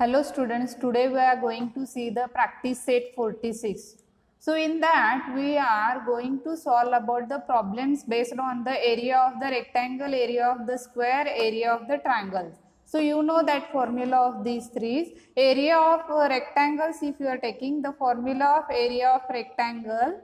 Hello students, today we are going to see the practice set 46. So in that we are going to solve about the problems based on the area of the rectangle, area of the square, area of the triangles. So you know that formula of these three. Area of rectangles, if you are taking the formula of area of rectangle,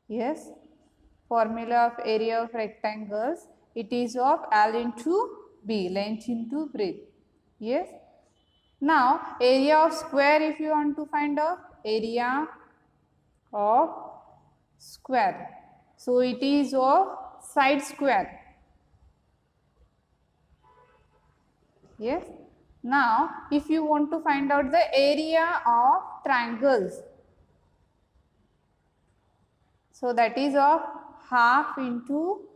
yes, formula of area of rectangles, it is of L into B, length into breadth. Yes. Now, area of square, if you want to find out area of square. So, it is of side square. Yes. Now, if you want to find out the area of triangles, so that is of half into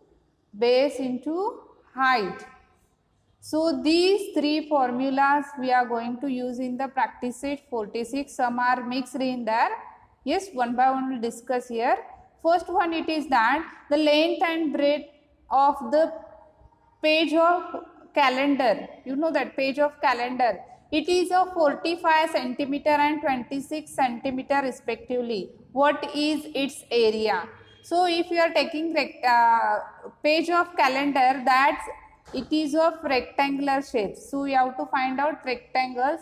base into height. So these three formulas we are going to use in the practice set 46. Some are mixed in there. Yes, one by one we will discuss here. First one, it is that the length and breadth of the page of calendar. You know that page of calendar. It is of 45 centimeter and 26 centimeter respectively. What is its area? So if you are taking page of calendar, that's it is of rectangular shape. So you have to find out rectangles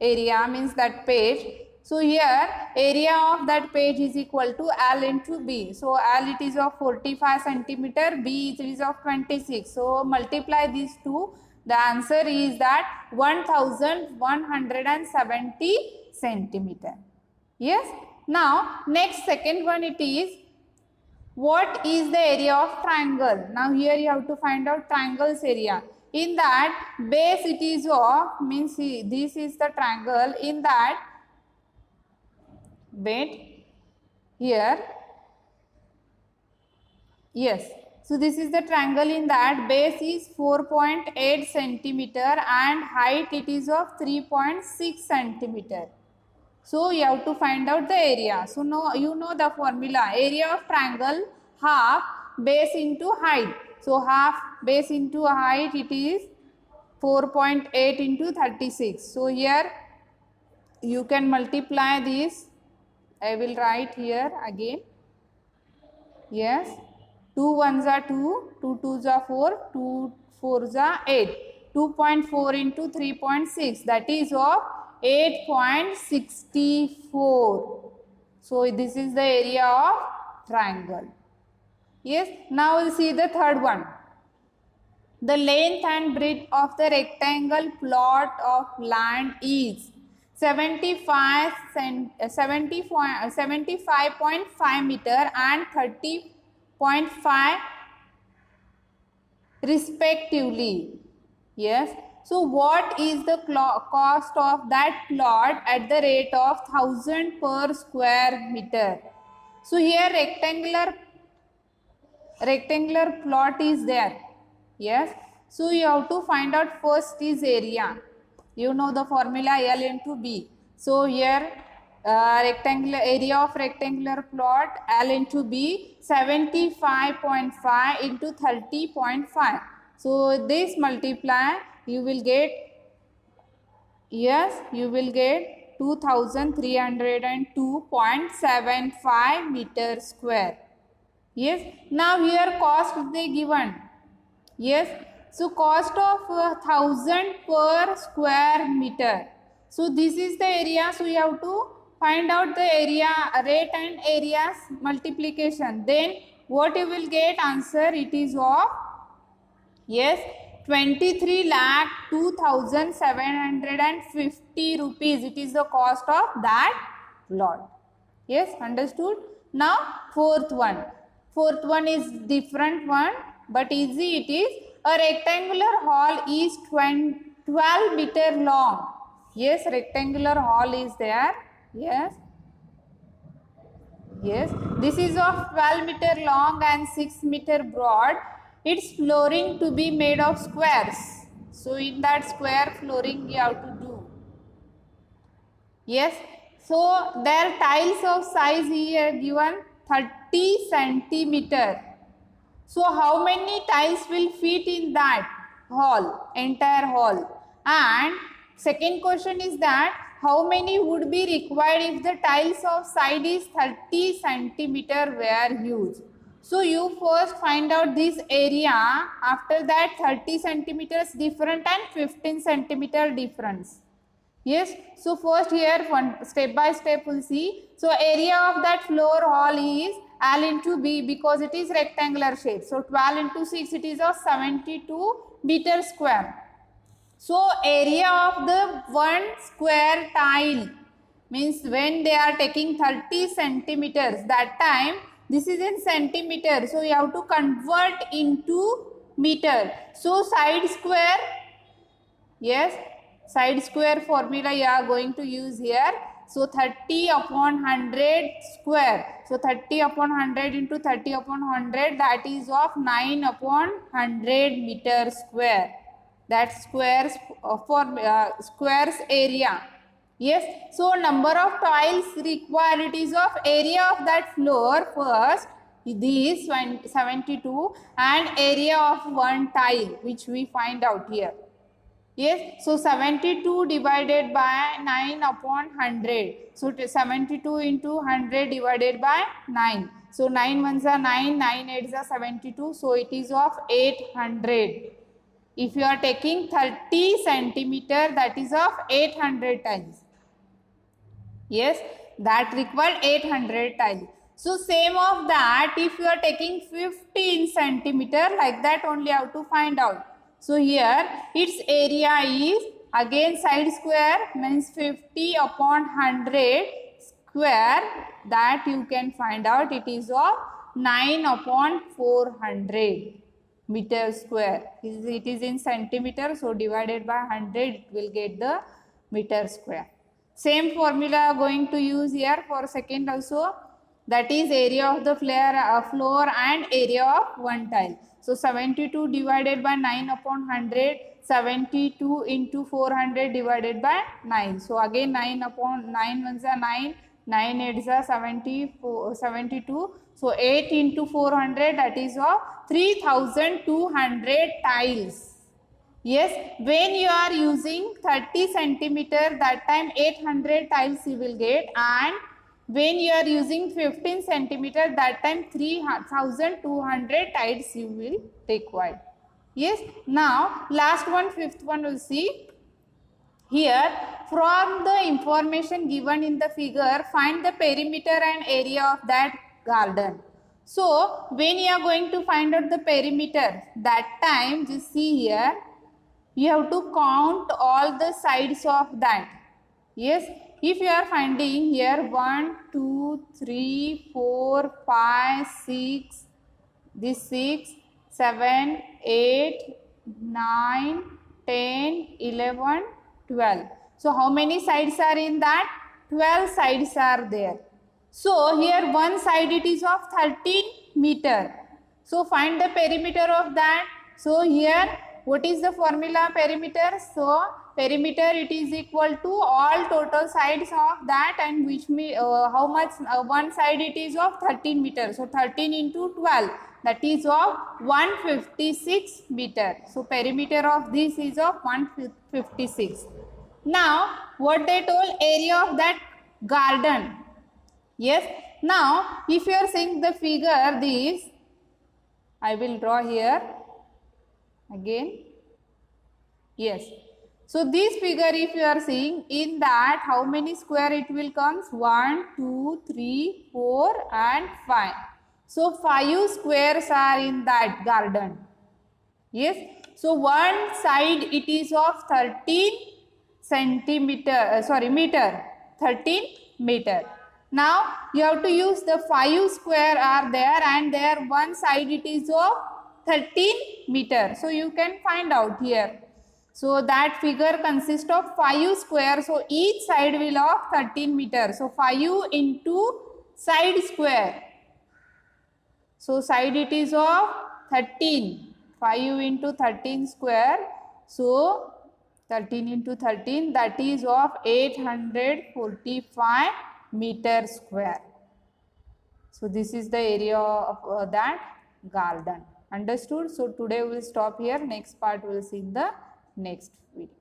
area, means that page. So here area of that page is equal to L into B. So L it is of 45 centimeter, B it is of 26. So multiply these two. The answer is that 1170 centimeter. Yes. Now next second one, it is what is the area of triangle? Now here you have to find out triangle's area. In that base it is of, means this is the triangle. In that wait here, yes. So this is the triangle. In that base is 4.8 centimeter and height it is of 3.6 centimeter. So you have to find out the area. So now you know the formula. Area of triangle, half base into height. So half base into height, it is 4.8 into 36. So here you can multiply this. I will write here again. Yes. 2 ones are 2, 2 twos are 4, 2 fours are 8. 2.4 into 3.6, that is of 8.64. So this is the area of triangle. Yes. Now we'll see the third one. The length and breadth of the rectangle plot of land is 75.5 meter and 30.5 respectively. Yes. So what is the cost of that plot at the rate of 1000 per square meter? So here rectangular plot is there. Yes. So you have to find out first is area. You know the formula L into B. So here rectangular area of rectangular plot L into B, 75.5 into 30.5. So this multiply, you will get, yes, you will get 2302.75 meter square. Yes. Now here cost they given. Yes. So cost of 1000 per square meter. So this is the area. So you have to find out the area, rate and areas multiplication. Then what you will get answer, it is of, yes, 23,02,750 rupees. It is the cost of that plot. Yes, understood. Now fourth one. Fourth one is different one, but easy it is. A rectangular hall is 12 meter long. Yes, rectangular hall is there. Yes. Yes. This is of 12 meter long and 6 meter broad. Its flooring to be made of squares. So in that square flooring you have to do. Yes. So their tiles of size here given 30 centimeter. So how many tiles will fit in that hall, entire hall? And Second question is that how many would be required if the tiles of side is 30 centimeter were used. So you first find out this area, after that 30 centimeters different and 15 centimeter difference. Yes, so first here one step by step we'll see. So area of that floor hall is L into B because it is rectangular shape. So 12 into 6 it is of 72 meter square. So area of the one square tile means when they are taking 30 centimeters, that time this is in centimeter. So you have to convert into meter. So side square, yes, side square formula you are going to use here. So 30 upon 100 square. So 30 upon 100 into 30 upon 100, that is of 9 upon 100 meter square. That squares squares area. Yes, so number of tiles required, it is of area of that floor first, this 72, and area of one tile which we find out here. Yes, so 72 divided by 9 upon 100. So 72 into 100 divided by 9. So 9 ones are 9, 9 eights are 72. So it is of 800. If you are taking 30 centimeter, that is of 800 tiles. Yes, that required 800 tiles. So same of that, if you are taking 15 centimeter, like that only have to find out. So here its area is again side square means 50 upon 100 square, that you can find out it is of 9 upon 400 meter square. It is in centimeter, so divided by 100 it will get the meter square. Same formula going to use here for second also, that is area of the floor and area of one tile. So 72 divided by 9 upon 100, 72 into 400 divided by 9. So again 9 upon 9 ones are 9, 9 eights are 72. So 8 into 400, that is of 3200 tiles. Yes, when you are using 30 centimeter, that time 800 tiles you will get, and when you are using 15 centimeter, that time 3200 tiles you will require. Yes, now last one, fifth one we'll see. Here, from the information given in the figure, find the perimeter and area of that garden. So, when you are going to find out the perimeter, that time just see here, you have to count all the sides of that. Yes, if you are finding here 1, 2, 3, 4, 5, 6, this 6, 7, 8, 9, 10, 11, 12. So how many sides are in that? 12 sides are there. So here one side it is of 13 meter. So find the perimeter of that. So here what is the formula perimeter? So perimeter it is equal to all total sides of that, and which how much one side it is of 13 meter. So 13 into 12, that is of 156 meter. So perimeter of this is of 156. Now what they told, area of that garden. Yes, now if you are seeing the figure, this I will draw here again. Yes, so this figure if you are seeing, in that how many square it will comes? 1, 2, 3, 4 and 5. So 5 squares are in that garden. Yes, so one side it is of 13 centimeter, meter, 13 meter. Now you have to use the 5 square are there, and there one side it is of 13 meter. So you can find out here. So that figure consists of 5 square. So each side will of 13 meter. So 5 into side square. So side it is of 13. 5 into 13 square. So 13 into 13, that is of 845 meter square. So this is the area of that garden. Understood? So today we will stop here. Next part we will see in the next video.